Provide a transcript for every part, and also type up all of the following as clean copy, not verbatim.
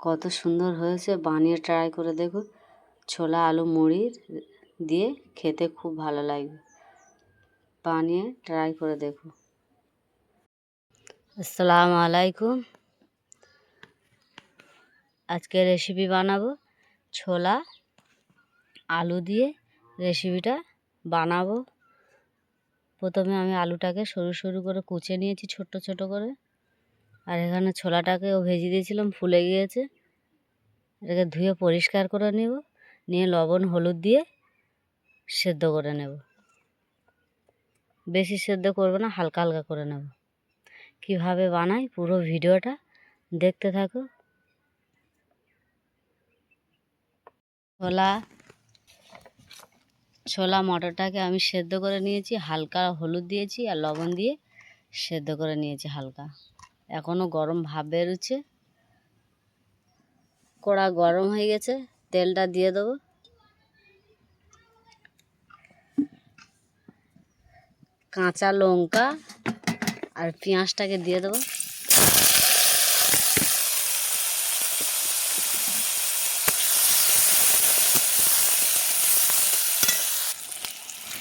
কত সুন্দর হয়েছে, বানিয়ে ট্রাই করে দেখো। ছোলা আলু মুড়ির দিয়ে খেতে খুব ভালো লাগবে, বানিয়ে ট্রাই করে দেখো। আসসালামু আলাইকুম। আজকে রেসিপি বানাবো ছোলা আলু দিয়ে। রেসিপিটা বানাবো, প্রথমে আমি আলুটাকে সরু সরু করে কুচে নিয়েছি ছোট ছোট করে। আর এখানে ছোলাটাকেও ভেজে দিয়েছিলাম, ফুলে গিয়েছে। এটাকে ধুয়ে পরিষ্কার করে নেব, নিয়ে লবণ হলুদ দিয়ে সেদ্ধ করে নেব। বেশি সেদ্ধ করব না, হালকা হালকা করে নেব। কিভাবে বানাই পুরো ভিডিওটা দেখতে থাকো। ছোলা মটরটাকে আমি সেদ্ধ করে নিয়েছি, হালকা হলুদ দিয়েছি আর লবণ দিয়ে সেদ্ধ করে নিয়েছি হালকা। এখনও গরম ভাব বেরোচ্ছে। কড়া গরম হয়ে গেছে, তেলটা দিয়ে দেবো। কাঁচা লঙ্কা আর পেঁয়াজটাকে দিয়ে দেবো।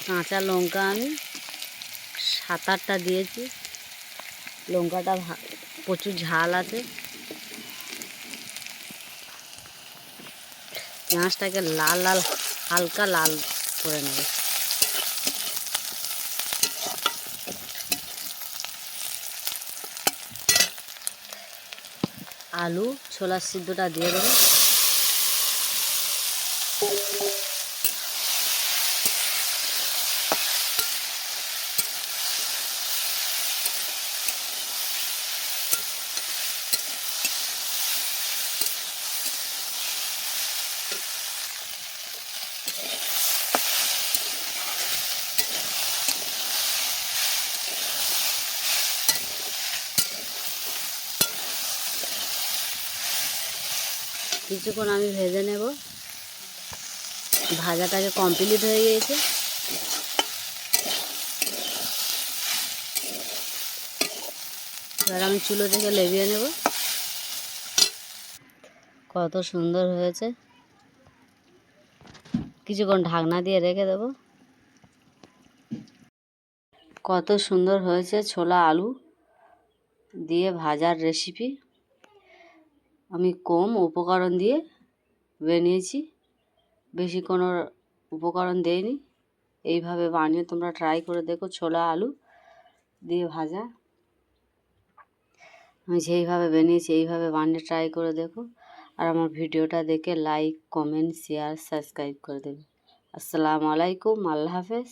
কাঁচা লঙ্কা আমি 7-8টা দিয়েছি। লঙ্কাটা প্রচুর ঝাল আছে। পেঁয়াজটাকে লাল লাল হালকা লাল করে নেব। আলু ছোলার সিদ্ধটা দিয়ে দেবো। কিছুক্ষণ আমি ভেজে নেব। ভাজাটাকে কমপ্লিট হয়ে গিয়েছে। এবার আমি চুলো থেকে লেবিয়ে নেব। কত সুন্দর হয়েছে। কিছুক্ষণ ঢাকনা দিয়ে রেখে দেব। কত সুন্দর হয়েছে ছোলা আলু দিয়ে ভাজার রেসিপি। আমি কম উপকরণ দিয়ে বানিয়েছি, বেশি কোনো উপকরণ দেইনি। এইভাবে বানিয়ে তোমরা ট্রাই করে দেখো। ছোলা আলু দিয়ে ভাজা আমি যেইভাবে বানিয়েছি এইভাবে বানিয়ে ট্রাই করে দেখো। আর আমার ভিডিওটা দেখে লাইক কমেন্ট শেয়ার সাবস্ক্রাইব করে দেবে। আসসালামু আলাইকুম, আল্লাহ হাফেজ।